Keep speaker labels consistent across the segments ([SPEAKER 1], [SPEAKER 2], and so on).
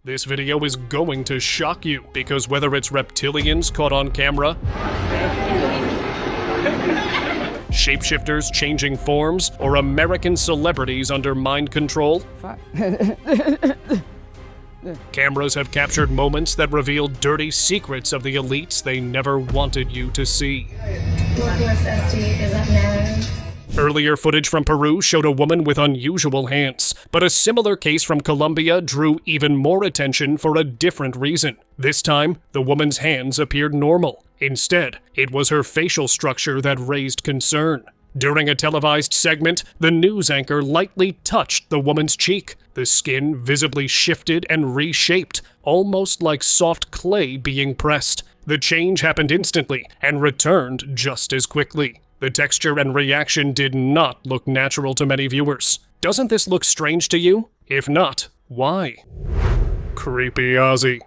[SPEAKER 1] This video is going to shock you, because whether it's reptilians caught on camera, shapeshifters changing forms, or American celebrities under mind control, cameras have captured moments that reveal dirty secrets of the elites they never wanted you to see.
[SPEAKER 2] is up now.
[SPEAKER 1] Earlier footage from Peru showed a woman with unusual hands, but a similar case from Colombia drew even more attention for a different reason. This time, the woman's hands appeared normal. Instead, it was her facial structure that raised concern. During a televised segment, the news anchor lightly touched the woman's cheek. The skin visibly shifted and reshaped, almost like soft clay being pressed. The change happened instantly and returned just as quickly. The texture and reaction did not look natural to many viewers. Doesn't this look strange to you? If not, why? Creepy Ozzy.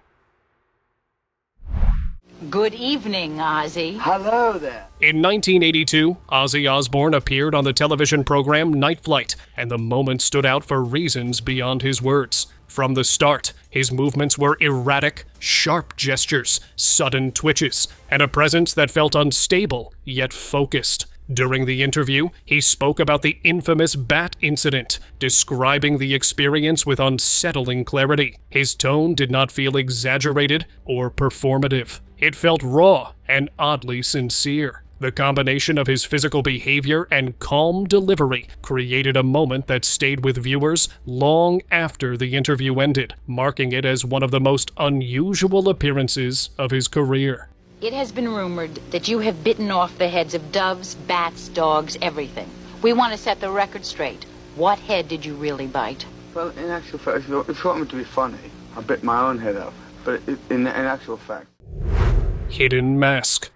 [SPEAKER 3] Good evening, Ozzy.
[SPEAKER 4] Hello there.
[SPEAKER 1] In 1982, Ozzy Osbourne appeared on the television program Night Flight, and the moment stood out for reasons beyond his words. From the start, his movements were erratic, sharp gestures, sudden twitches, and a presence that felt unstable, yet focused. During the interview, he spoke about the infamous bat incident, describing the experience with unsettling clarity. His tone did not feel exaggerated or performative. It felt raw and oddly sincere. The combination of his physical behavior and calm delivery created a moment that stayed with viewers long after the interview ended, marking it as one of the most unusual appearances of his career.
[SPEAKER 3] It has been rumored that you have bitten off the heads of doves, bats, dogs, everything. We want to set the record straight. What head did you really bite?
[SPEAKER 4] Well, in actual fact, if you want me to be funny, I bit my own head off. But in actual fact...
[SPEAKER 1] Hidden mask.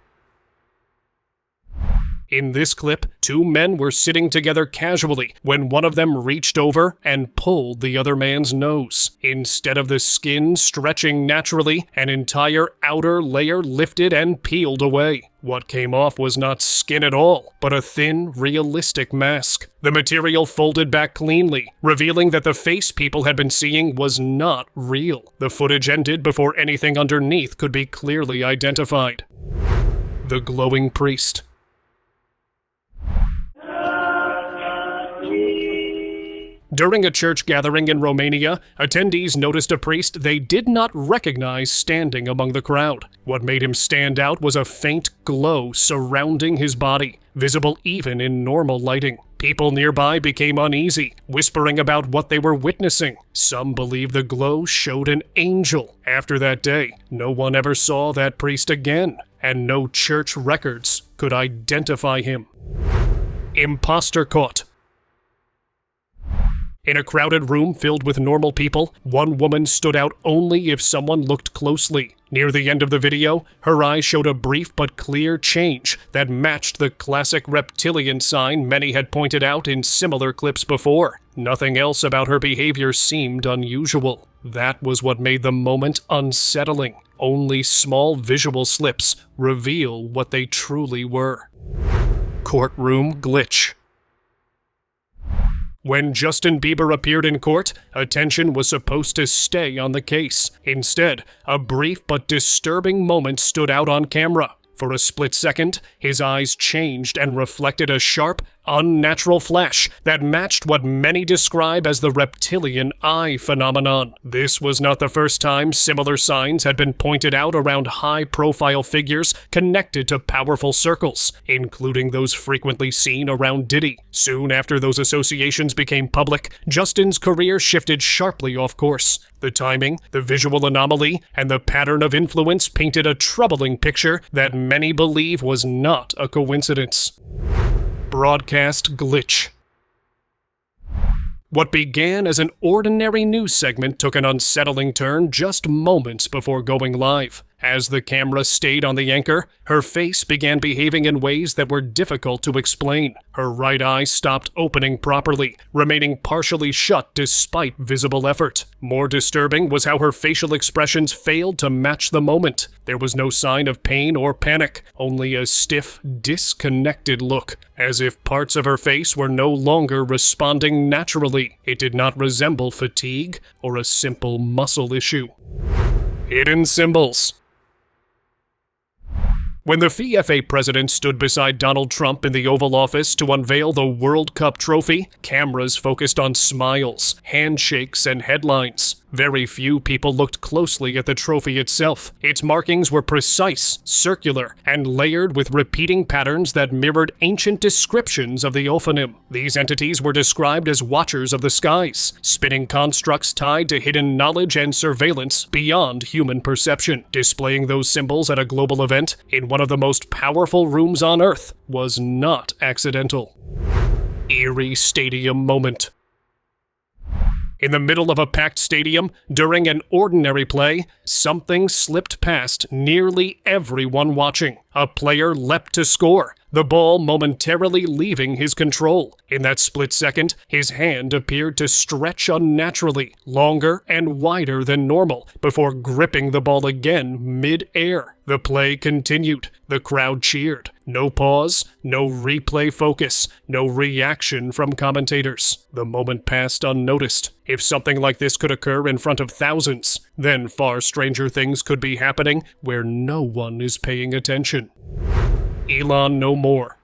[SPEAKER 1] In this clip, two men were sitting together casually when one of them reached over and pulled the other man's nose. Instead of the skin stretching naturally, an entire outer layer lifted and peeled away. What came off was not skin at all, but a thin, realistic mask. The material folded back cleanly, revealing that the face people had been seeing was not real. The footage ended before anything underneath could be clearly identified. The glowing priest. During a church gathering in Romania, attendees noticed a priest they did not recognize standing among the crowd. What made him stand out was a faint glow surrounding his body, visible even in normal lighting. People nearby became uneasy, whispering about what they were witnessing. Some believe the glow showed an angel. After that day, no one ever saw that priest again, and no church records could identify him. Imposter caught. In a crowded room filled with normal people, one woman stood out only if someone looked closely. Near the end of the video, her eyes showed a brief but clear change that matched the classic reptilian sign many had pointed out in similar clips before. Nothing else about her behavior seemed unusual. That was what made the moment unsettling. Only small visual slips reveal what they truly were. Courtroom glitch. When Justin Bieber appeared in court, attention was supposed to stay on the case. Instead, a brief but disturbing moment stood out on camera. For a split second, his eyes changed and reflected a sharp, unnatural flash that matched what many describe as the reptilian eye phenomenon. This was not the first time similar signs had been pointed out around high-profile figures connected to powerful circles, including those frequently seen around Diddy. Soon after those associations became public, Justin's career shifted sharply off course. The timing, the visual anomaly, and the pattern of influence painted a troubling picture that many believe was not a coincidence. Broadcast glitch. What began as an ordinary news segment took an unsettling turn just moments before going live. As the camera stayed on the anchor, her face began behaving in ways that were difficult to explain. Her right eye stopped opening properly, remaining partially shut despite visible effort. More disturbing was how her facial expressions failed to match the moment. There was no sign of pain or panic, only a stiff, disconnected look, as if parts of her face were no longer responding naturally. It did not resemble fatigue or a simple muscle issue. Hidden symbols. When the FIFA president stood beside Donald Trump in the Oval Office to unveil the World Cup trophy, cameras focused on smiles, handshakes, and headlines. Very few people looked closely at the trophy itself. Its markings were precise, circular, and layered with repeating patterns that mirrored ancient descriptions of the Ophanim. These entities were described as watchers of the skies, spinning constructs tied to hidden knowledge and surveillance beyond human perception. Displaying those symbols at a global event in one of the most powerful rooms on Earth was not accidental. Eerie stadium moment. In the middle of a packed stadium, during an ordinary play, something slipped past nearly everyone watching. A player leapt to score, the ball momentarily leaving his control. In that split second, his hand appeared to stretch unnaturally, longer and wider than normal, before gripping the ball again mid-air. The play continued. The crowd cheered. No pause, no replay focus, no reaction from commentators. The moment passed unnoticed. If something like this could occur in front of thousands, then far stranger things could be happening where no one is paying attention. Elon no more.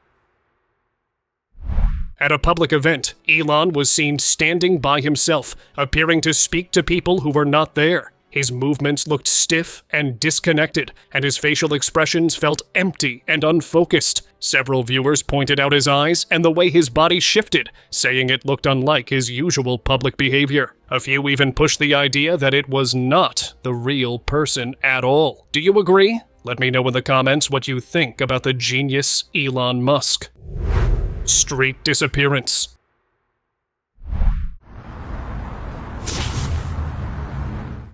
[SPEAKER 1] At a public event, Elon was seen standing by himself, appearing to speak to people who were not there. His movements looked stiff and disconnected, and his facial expressions felt empty and unfocused. Several viewers pointed out his eyes and the way his body shifted, saying it looked unlike his usual public behavior. A few even pushed the idea that it was not the real person at all. Do you agree? Let me know in the comments what you think about the genius Elon Musk. Street disappearance.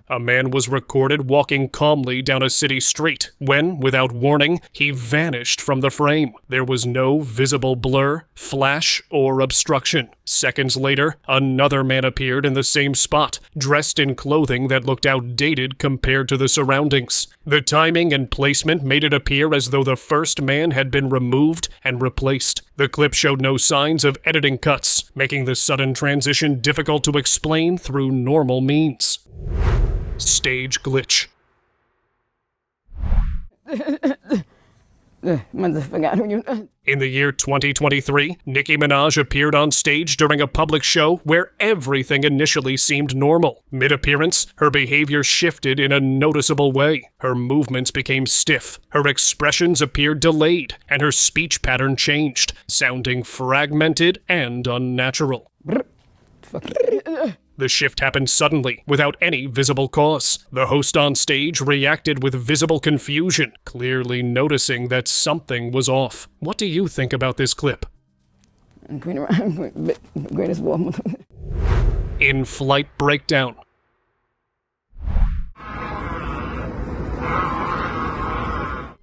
[SPEAKER 1] A man was recorded walking calmly down a city street when, without warning, he vanished from the frame. There was no visible blur, flash, or obstruction. Seconds later, another man appeared in the same spot, dressed in clothing that looked outdated compared to the surroundings. The timing and placement made it appear as though the first man had been removed and replaced. The clip showed no signs of editing cuts, making the sudden transition difficult to explain through normal means. Stage glitch. In the year 2023, Nicki Minaj appeared on stage during a public show where everything initially seemed normal. Mid-appearance, her behavior shifted in a noticeable way. Her movements became stiff, her expressions appeared delayed, and her speech pattern changed, sounding fragmented and unnatural. The shift happened suddenly, without any visible cause. The host on stage reacted with visible confusion, clearly noticing that something was off. What do you think about this clip? In-flight breakdown.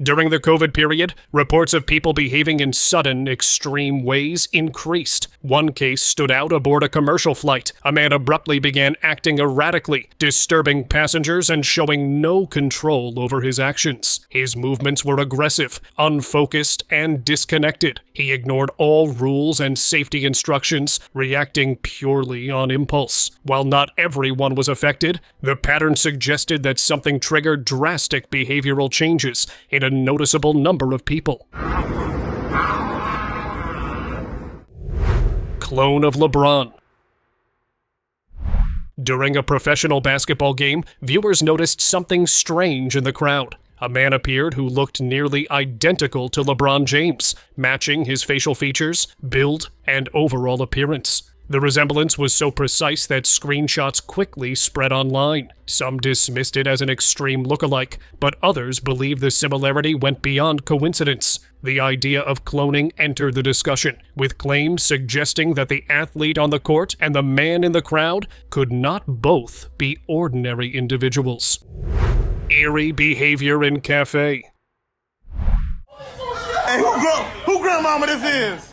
[SPEAKER 1] During the COVID period, reports of people behaving in sudden, extreme ways increased. One case stood out aboard a commercial flight. A man abruptly began acting erratically, disturbing passengers and showing no control over his actions. His movements were aggressive, unfocused, and disconnected. He ignored all rules and safety instructions, reacting purely on impulse. While not everyone was affected, the pattern suggested that something triggered drastic behavioral changes in a noticeable number of people. Clone of LeBron. During a professional basketball game, viewers noticed something strange in the crowd. A man appeared who looked nearly identical to LeBron James, matching his facial features, build, and overall appearance. The resemblance was so precise that screenshots quickly spread online. Some dismissed it as an extreme lookalike, but others believed the similarity went beyond coincidence. The idea of cloning entered the discussion, with claims suggesting that the athlete on the court and the man in the crowd could not both be ordinary individuals. Eerie behavior in cafe.
[SPEAKER 5] Hey, who grandmama this is?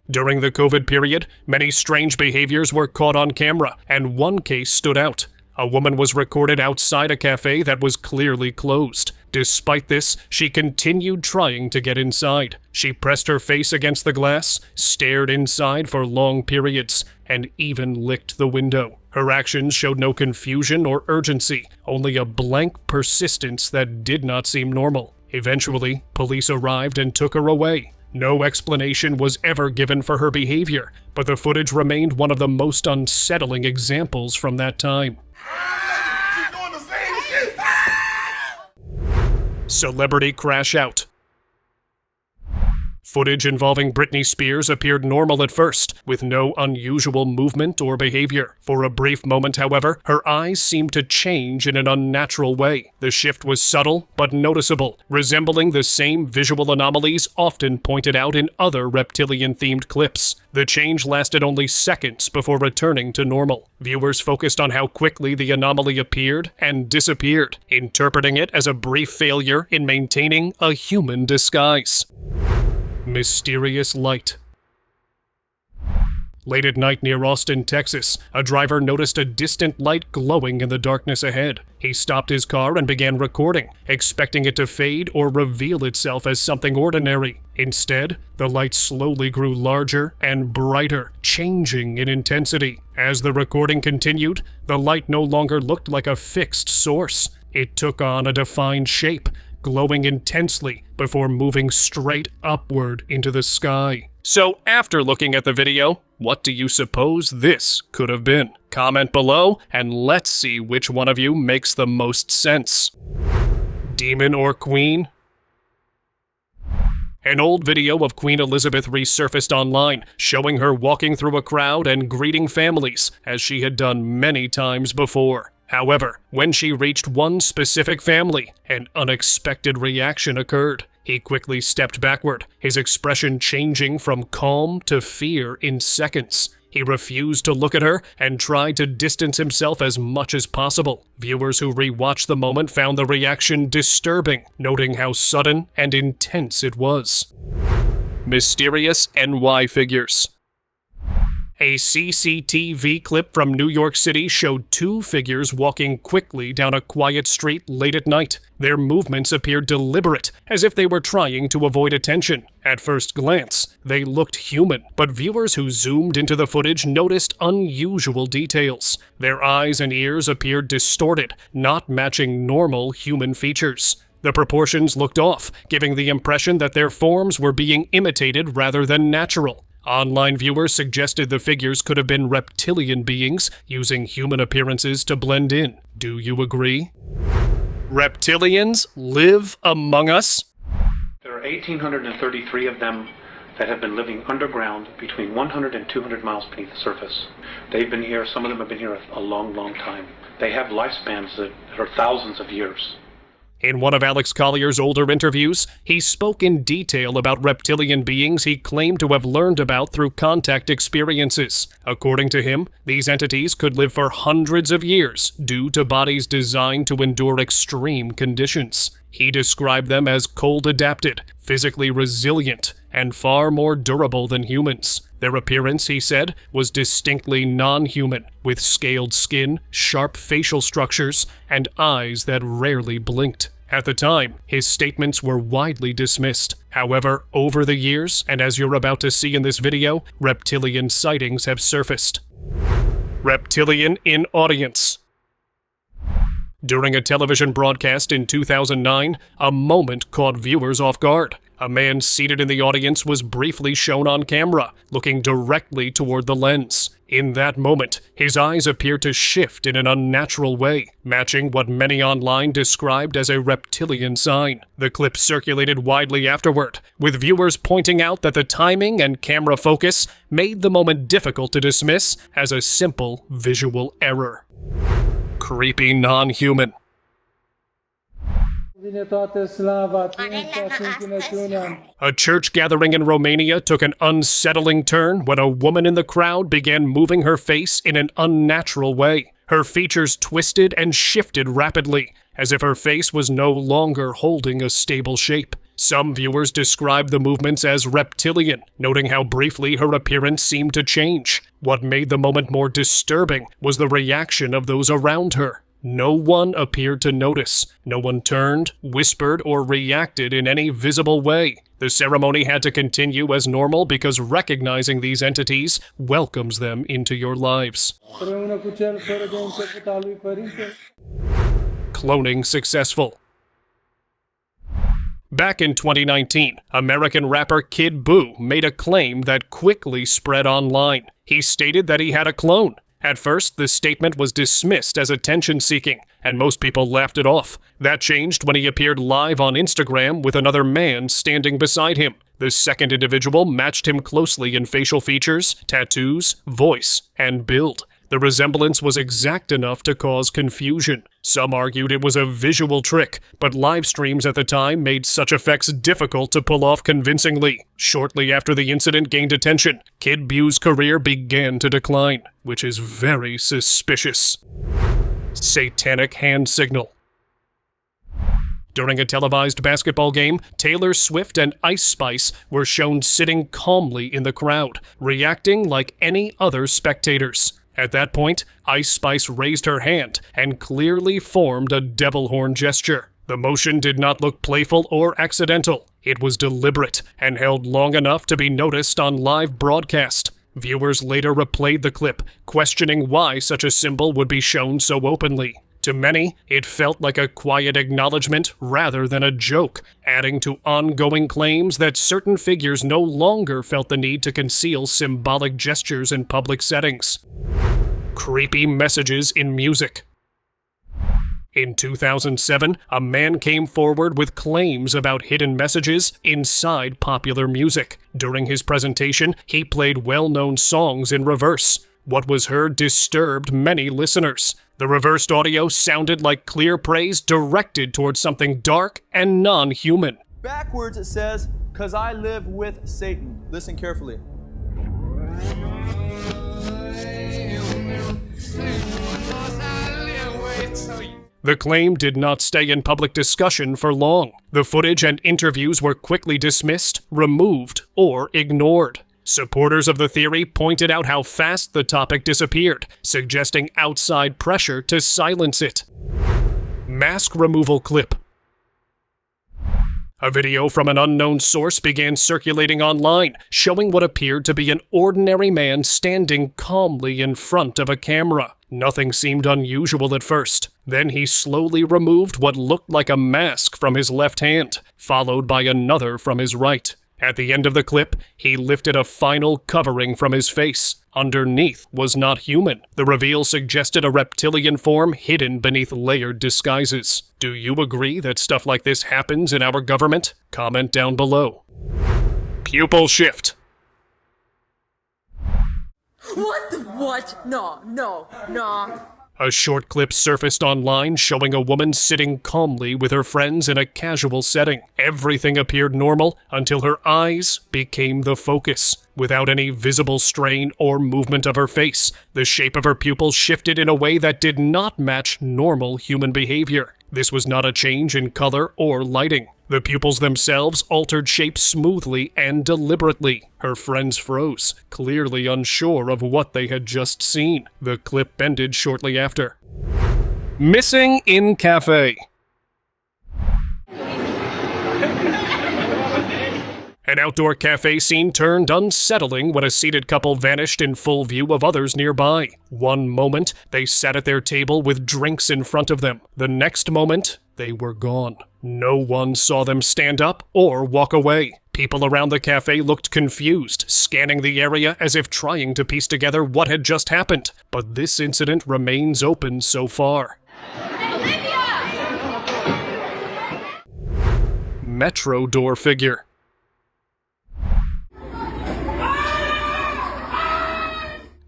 [SPEAKER 1] During the COVID period, many strange behaviors were caught on camera, and one case stood out. A woman was recorded outside a cafe that was clearly closed. Despite this, she continued trying to get inside. She pressed her face against the glass, stared inside for long periods, and even licked the window. Her actions showed no confusion or urgency, only a blank persistence that did not seem normal. Eventually, police arrived and took her away. No explanation was ever given for her behavior, but the footage remained one of the most unsettling examples from that time.
[SPEAKER 5] She's doing the same shit.
[SPEAKER 1] Celebrity crash out. Footage involving Britney Spears appeared normal at first, with no unusual movement or behavior. For a brief moment, however, her eyes seemed to change in an unnatural way. The shift was subtle but noticeable, resembling the same visual anomalies often pointed out in other reptilian-themed clips. The change lasted only seconds before returning to normal. Viewers focused on how quickly the anomaly appeared and disappeared, interpreting it as a brief failure in maintaining a human disguise. Mysterious light. Late at night near Austin, Texas, a driver noticed a distant light glowing in the darkness ahead. He stopped his car and began recording, expecting it to fade or reveal itself as something ordinary. Instead, the light slowly grew larger and brighter, changing in intensity. As the recording continued, the light no longer looked like a fixed source. It took on a defined shape, glowing intensely before moving straight upward into the sky. So after looking at the video, what do you suppose this could have been? Comment below and let's see which one of you makes the most sense. Demon or Queen? An old video of Queen Elizabeth resurfaced online, showing her walking through a crowd and greeting families, as she had done many times before. However, when she reached one specific family, an unexpected reaction occurred. He quickly stepped backward, his expression changing from calm to fear in seconds. He refused to look at her and tried to distance himself as much as possible. Viewers who rewatched the moment found the reaction disturbing, noting how sudden and intense it was. Mysterious NY figures. A CCTV clip from New York City showed two figures walking quickly down a quiet street late at night. Their movements appeared deliberate, as if they were trying to avoid attention. At first glance, they looked human, but viewers who zoomed into the footage noticed unusual details. Their eyes and ears appeared distorted, not matching normal human features. The proportions looked off, giving the impression that their forms were being imitated rather than natural. Online viewers suggested the figures could have been reptilian beings using human appearances to blend in. Do you agree? Reptilians live among us?
[SPEAKER 6] There are 1,833 of them that have been living underground between 100 and 200 miles beneath the surface. They've been here, some of them have been here a long, long time. They have lifespans that are thousands of years.
[SPEAKER 1] In one of Alex Collier's older interviews, he spoke in detail about reptilian beings he claimed to have learned about through contact experiences. According to him, these entities could live for hundreds of years due to bodies designed to endure extreme conditions. He described them as cold-adapted, physically resilient, and far more durable than humans. Their appearance, he said, was distinctly non-human, with scaled skin, sharp facial structures, and eyes that rarely blinked. At the time, his statements were widely dismissed. However, over the years, and as you're about to see in this video, reptilian sightings have surfaced. Reptilian in audience. During a television broadcast in 2009, a moment caught viewers off guard. A man seated in the audience was briefly shown on camera, looking directly toward the lens. In that moment, his eyes appeared to shift in an unnatural way, matching what many online described as a reptilian sign. The clip circulated widely afterward, with viewers pointing out that the timing and camera focus made the moment difficult to dismiss as a simple visual error. Creepy non-human. A church gathering in Romania took an unsettling turn when a woman in the crowd began moving her face in an unnatural way. Her features twisted and shifted rapidly, as if her face was no longer holding a stable shape. Some viewers described the movements as reptilian, noting how briefly her appearance seemed to change. What made the moment more disturbing was the reaction of those around her. No one appeared to notice. No one turned, whispered, or reacted in any visible way. The ceremony had to continue as normal because recognizing these entities welcomes them into your lives. Cloning successful. Back in 2019, American rapper Kid Buu made a claim that quickly spread online. He stated that he had a clone. At first, the statement was dismissed as attention-seeking, and most people laughed it off. That changed when he appeared live on Instagram with another man standing beside him. The second individual matched him closely in facial features, tattoos, voice, and build. The resemblance was exact enough to cause confusion. Some argued it was a visual trick, but live streams at the time made such effects difficult to pull off convincingly. Shortly after the incident gained attention, Kid Buu's career began to decline, which is very suspicious. Satanic hand signal. During a televised basketball game, Taylor Swift and Ice Spice were shown sitting calmly in the crowd, reacting like any other spectators. At that point, Ice Spice raised her hand and clearly formed a devil horn gesture. The motion did not look playful or accidental. It was deliberate and held long enough to be noticed on live broadcast. Viewers later replayed the clip, questioning why such a symbol would be shown so openly. To many, it felt like a quiet acknowledgement rather than a joke, adding to ongoing claims that certain figures no longer felt the need to conceal symbolic gestures in public settings. Creepy messages in music. In 2007, a man came forward with claims about hidden messages inside popular music. During his presentation, he played well-known songs in reverse. What was heard disturbed many listeners. The reversed audio sounded like clear praise directed towards something dark and non-human.
[SPEAKER 7] Backwards it says, "'Cause I live with Satan." Listen carefully.
[SPEAKER 1] The claim did not stay in public discussion for long. The footage and interviews were quickly dismissed, removed, or ignored. Supporters of the theory pointed out how fast the topic disappeared, suggesting outside pressure to silence it. Mask removal clip. A video from an unknown source began circulating online, showing what appeared to be an ordinary man standing calmly in front of a camera. Nothing seemed unusual at first. Then he slowly removed what looked like a mask from his left hand, followed by another from his right. At the end of the clip, he lifted a final covering from his face. Underneath was not human. The reveal suggested a reptilian form hidden beneath layered disguises. Do you agree that stuff like this happens in our government? Comment down below. Pupil shift.
[SPEAKER 8] What? No.
[SPEAKER 1] A short clip surfaced online showing a woman sitting calmly with her friends in a casual setting. Everything appeared normal until her eyes became the focus. Without any visible strain or movement of her face, the shape of her pupils shifted in a way that did not match normal human behavior. This was not a change in color or lighting. The pupils themselves altered shape smoothly and deliberately. Her friends froze, clearly unsure of what they had just seen. The clip ended shortly after. Missing in cafe. An outdoor cafe scene turned unsettling when a seated couple vanished in full view of others nearby. One moment, they sat at their table with drinks in front of them. The next moment, they were gone. No one saw them stand up or walk away. People around the cafe looked confused, scanning the area as if trying to piece together what had just happened. But this incident remains open so far. Metro door figure.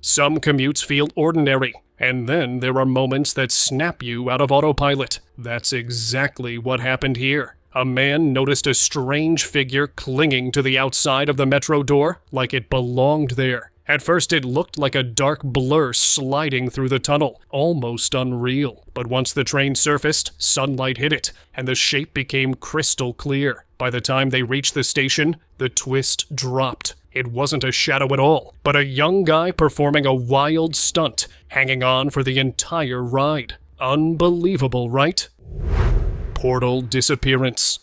[SPEAKER 1] Some commutes feel ordinary. And then there are moments that snap you out of autopilot. That's exactly what happened here. A man noticed a strange figure clinging to the outside of the metro door like it belonged there. At first it looked like a dark blur sliding through the tunnel, almost unreal. But once the train surfaced, sunlight hit it, and the shape became crystal clear. By the time they reached the station, the twist dropped. It wasn't a shadow at all, but a young guy performing a wild stunt, hanging on for the entire ride. Unbelievable, right? Portal disappearance.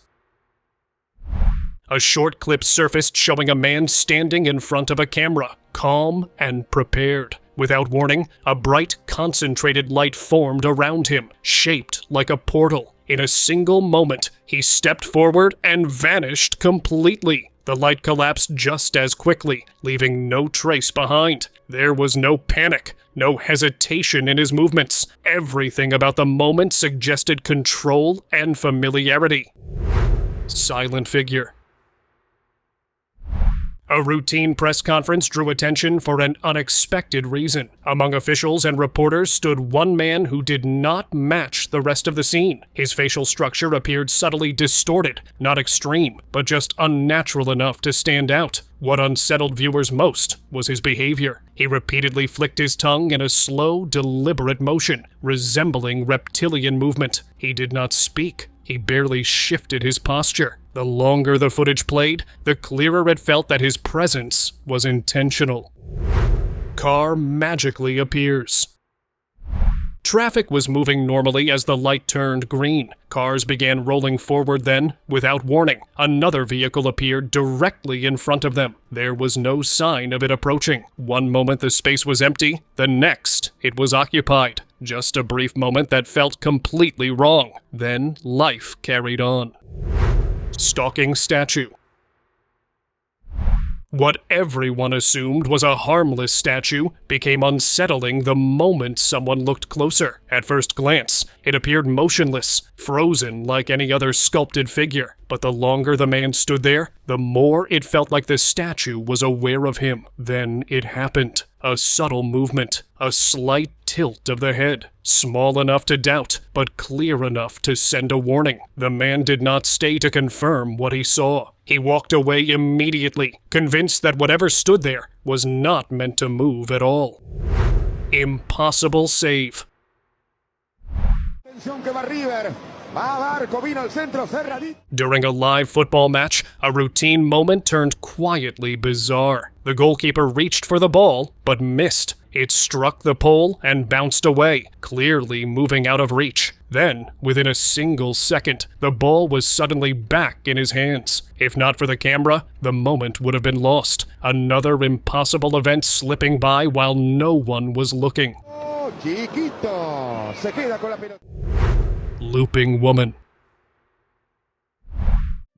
[SPEAKER 1] A short clip surfaced showing a man standing in front of a camera, calm and prepared. Without warning, a bright, concentrated light formed around him, shaped like a portal. In a single moment, he stepped forward and vanished completely. The light collapsed just as quickly, leaving no trace behind. There was no panic, no hesitation in his movements. Everything about the moment suggested control and familiarity. Silent figure. A routine press conference drew attention for an unexpected reason. Among officials and reporters stood one man who did not match the rest of the scene. His facial structure appeared subtly distorted, not extreme, but just unnatural enough to stand out. What unsettled viewers most was his behavior. He repeatedly flicked his tongue in a slow, deliberate motion, resembling reptilian movement. He did not speak. He barely shifted his posture. The longer the footage played, the clearer it felt that his presence was intentional. Car magically appears. Traffic was moving normally as the light turned green. Cars began rolling forward then, without warning. Another vehicle appeared directly in front of them. There was no sign of it approaching. One moment the space was empty, the next it was occupied. Just a brief moment that felt completely wrong. Then life carried on. Stalking statue. What everyone assumed was a harmless statue became unsettling the moment someone looked closer. At first glance, it appeared motionless, frozen like any other sculpted figure. But the longer the man stood there, the more it felt like the statue was aware of him. Then it happened. A subtle movement, a slight tilt of the head, small enough to doubt, but clear enough to send a warning. The man did not stay to confirm what he saw. He walked away immediately, convinced that whatever stood there was not meant to move at all. Impossible save. During a live football match, a routine moment turned quietly bizarre. The goalkeeper reached for the ball, but missed. It struck the pole and bounced away, clearly moving out of reach. Then, within a single second, the ball was suddenly back in his hands. If not for the camera, the moment would have been lost. Another impossible event slipping by while no one was looking. Looping woman.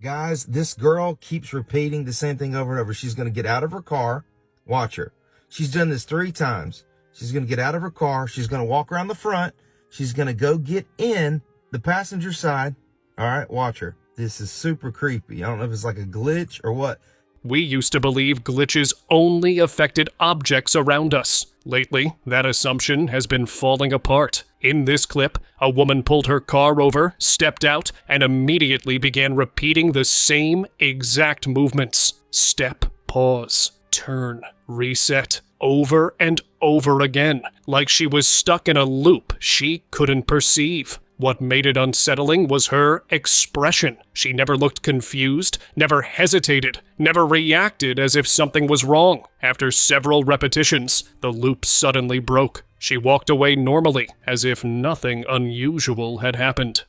[SPEAKER 9] Guys, this girl keeps repeating the same thing over and over. She's going to get out of her car. Watch her. She's done this 3 times. She's going to get out of her car. She's going to walk around the front. She's going to go get in the passenger side. All right, watch her. This is super creepy. I don't know if it's like a glitch or what.
[SPEAKER 1] We used to believe glitches only affected objects around us. Lately, that assumption has been falling apart. In this clip, a woman pulled her car over, stepped out, and immediately began repeating the same exact movements. Step, pause, turn, reset, over and over again, like she was stuck in a loop she couldn't perceive. What made it unsettling was her expression. She never looked confused, never hesitated, never reacted as if something was wrong. After several repetitions, the loop suddenly broke. She walked away normally, as if nothing unusual had happened.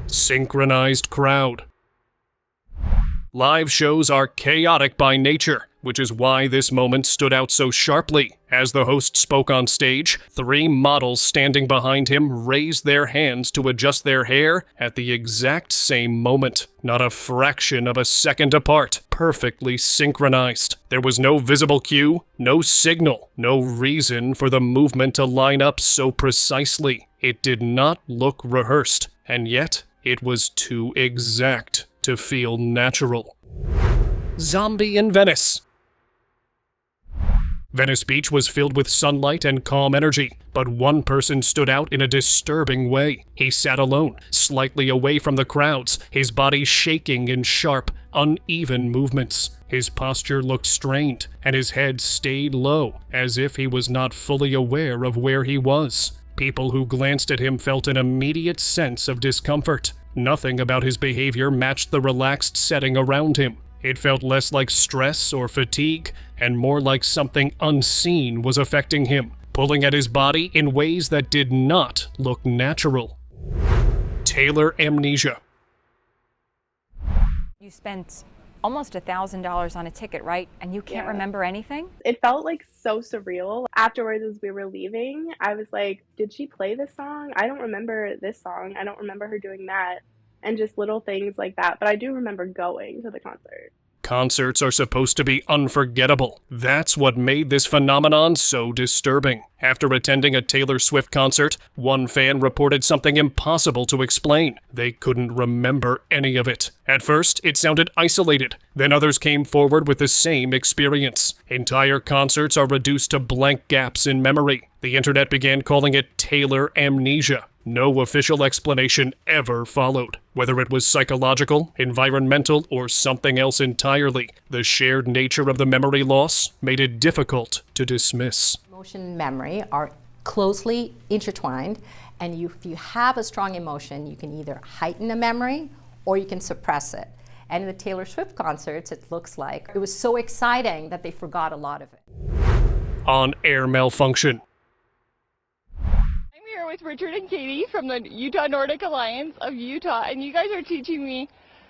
[SPEAKER 1] Synchronized crowd. Live shows are chaotic by nature, which is why this moment stood out so sharply. As the host spoke on stage, 3 models standing behind him raised their hands to adjust their hair at the exact same moment. Not a fraction of a second apart, perfectly synchronized. There was no visible cue, no signal, no reason for the movement to line up so precisely. It did not look rehearsed, and yet it was too exact to feel natural. Zombie in Venice. Venice Beach was filled with sunlight and calm energy, but one person stood out in a disturbing way. He sat alone, slightly away from the crowds, his body shaking in sharp, uneven movements. His posture looked strained, and his head stayed low, as if he was not fully aware of where he was. People who glanced at him felt an immediate sense of discomfort. Nothing about his behavior matched the relaxed setting around him. It felt less like stress or fatigue, and more like something unseen was affecting him, pulling at his body in ways that did not look natural. Taylor amnesia.
[SPEAKER 10] You spent almost $1,000 on a ticket, right? And you can't remember anything?
[SPEAKER 11] It felt like so surreal. Afterwards, as we were leaving, I was like, did she play this song? I don't remember this song. I don't remember her doing that. And just little things like that. But I do remember going to the concert.
[SPEAKER 1] Concerts are supposed to be unforgettable. That's what made this phenomenon so disturbing. After attending a Taylor Swift concert, one fan reported something impossible to explain. They couldn't remember any of it. At first, it sounded isolated. Then others came forward with the same experience. Entire concerts are reduced to blank gaps in memory. The internet began calling it Taylor amnesia. No official explanation ever followed. Whether it was psychological, environmental, or something else entirely, the shared nature of the memory loss made it difficult to dismiss.
[SPEAKER 12] Emotion and memory are closely intertwined, and if you have a strong emotion, you can either heighten a memory or you can suppress it. And in the Taylor Swift concerts, it looks like it was so exciting that they forgot a lot of it.
[SPEAKER 1] On-air malfunction.
[SPEAKER 13] With Richard and Katie from the Utah Nordic Alliance of Utah, and you guys are teaching me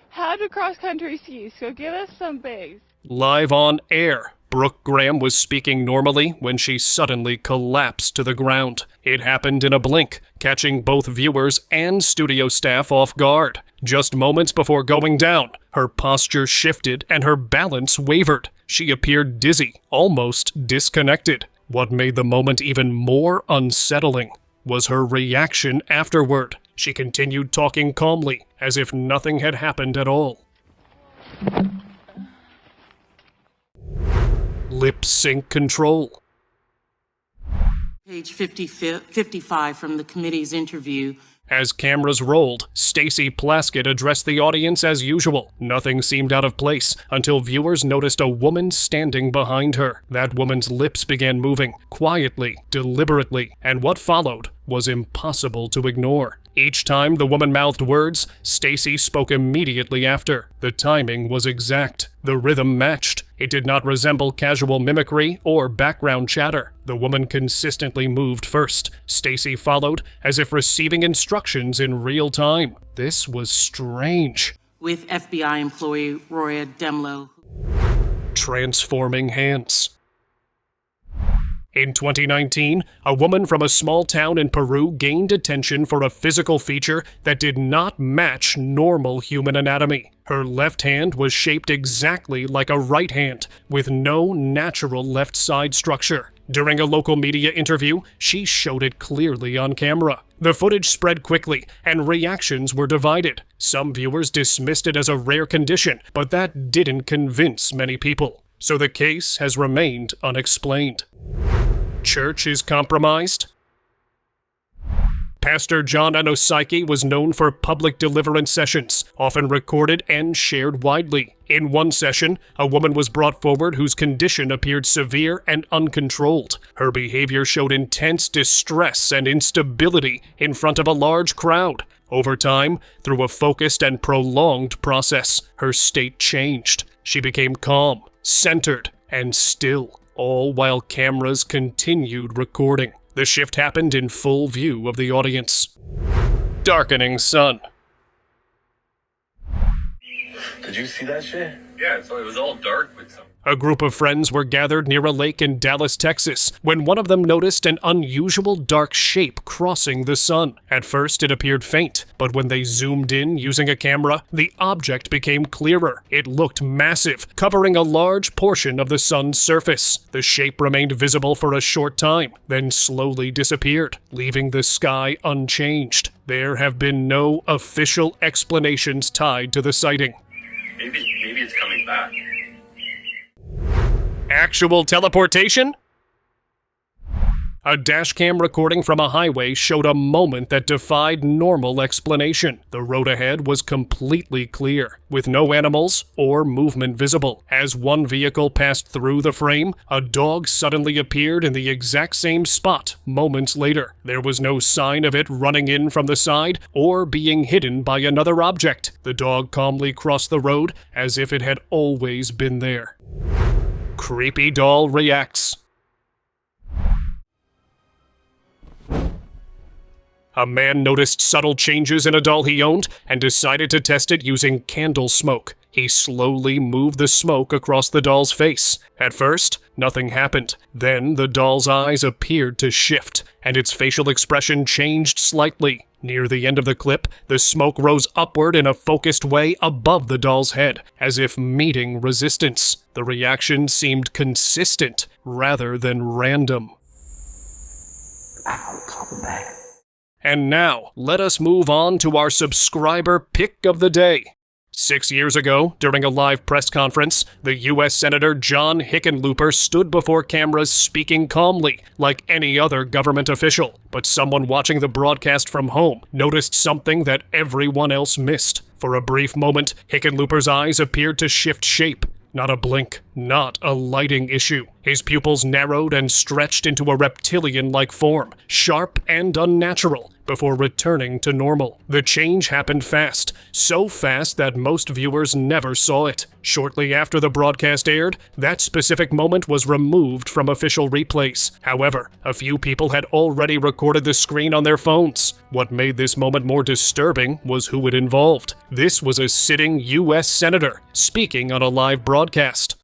[SPEAKER 13] how to cross-country ski, so give us some bass.
[SPEAKER 1] Live on air, Brooke Graham was speaking normally when she suddenly collapsed to the ground. It happened in a blink, catching both viewers and studio staff off guard. Just moments before going down, her posture shifted and her balance wavered. She appeared dizzy, almost disconnected. What made the moment even more unsettling was her reaction afterward. She continued talking calmly, as if nothing had happened at all. Lip sync control.
[SPEAKER 14] Page 55 from the committee's interview.
[SPEAKER 1] As cameras rolled, Stacey Plaskett addressed the audience as usual. Nothing seemed out of place until viewers noticed a woman standing behind her. That woman's lips began moving, quietly, deliberately, and what followed was impossible to ignore. Each time the woman mouthed words, Stacey spoke immediately after. The timing was exact. The rhythm matched. It did not resemble casual mimicry or background chatter. The woman consistently moved first. Stacey followed, as if receiving instructions in real time. This was strange.
[SPEAKER 14] With FBI employee Roya Demlow.
[SPEAKER 1] Transforming hands. In 2019, a woman from a small town in Peru gained attention for a physical feature that did not match normal human anatomy. Her left hand was shaped exactly like a right hand, with no natural left side structure. During a local media interview, she showed it clearly on camera. The footage spread quickly, and reactions were divided. Some viewers dismissed it as a rare condition, but that didn't convince many people. So the case has remained unexplained. Church is compromised? Pastor John Anosike was known for public deliverance sessions, often recorded and shared widely. In one session, a woman was brought forward whose condition appeared severe and uncontrolled. Her behavior showed intense distress and instability in front of a large crowd. Over time, through a focused and prolonged process, her state changed. She became calm, centered, and still, all while cameras continued recording. The shift happened in full view of the audience. Darkening sun.
[SPEAKER 15] Did you see that shit? Yeah, so it was all dark with some.
[SPEAKER 1] A group of friends were gathered near a lake in Dallas, Texas, when one of them noticed an unusual dark shape crossing the sun. At first, it appeared faint, but when they zoomed in using a camera, the object became clearer. It looked massive, covering a large portion of the sun's surface. The shape remained visible for a short time, then slowly disappeared, leaving the sky unchanged. There have been no official explanations tied to the sighting.
[SPEAKER 15] Maybe it's coming back.
[SPEAKER 1] Actual teleportation? A dashcam recording from a highway showed a moment that defied normal explanation. The road ahead was completely clear, with no animals or movement visible. As one vehicle passed through the frame, a dog suddenly appeared in the exact same spot moments later. There was no sign of it running in from the side or being hidden by another object. The dog calmly crossed the road as if it had always been there. Creepy doll reacts. A man noticed subtle changes in a doll he owned and decided to test it using candle smoke. He slowly moved the smoke across the doll's face. At first, nothing happened. Then the doll's eyes appeared to shift, and its facial expression changed slightly. Near the end of the clip, the smoke rose upward in a focused way above the doll's head, as if meeting resistance. The reaction seemed consistent rather than random.
[SPEAKER 15] I'll come back.
[SPEAKER 1] And now, let us move on to our subscriber pick of the day. 6 years ago, during a live press conference, the U.S. Senator John Hickenlooper stood before cameras speaking calmly, like any other government official. But someone watching the broadcast from home noticed something that everyone else missed. For a brief moment, Hickenlooper's eyes appeared to shift shape. Not a blink, not a lighting issue. His pupils narrowed and stretched into a reptilian-like form, sharp and unnatural, before returning to normal. The change happened fast, so fast that most viewers never saw it. Shortly after the broadcast aired, that specific moment was removed from official replays. However, a few people had already recorded the screen on their phones. What made this moment more disturbing was who it involved. This was a sitting U.S. Senator, speaking on a live broadcast.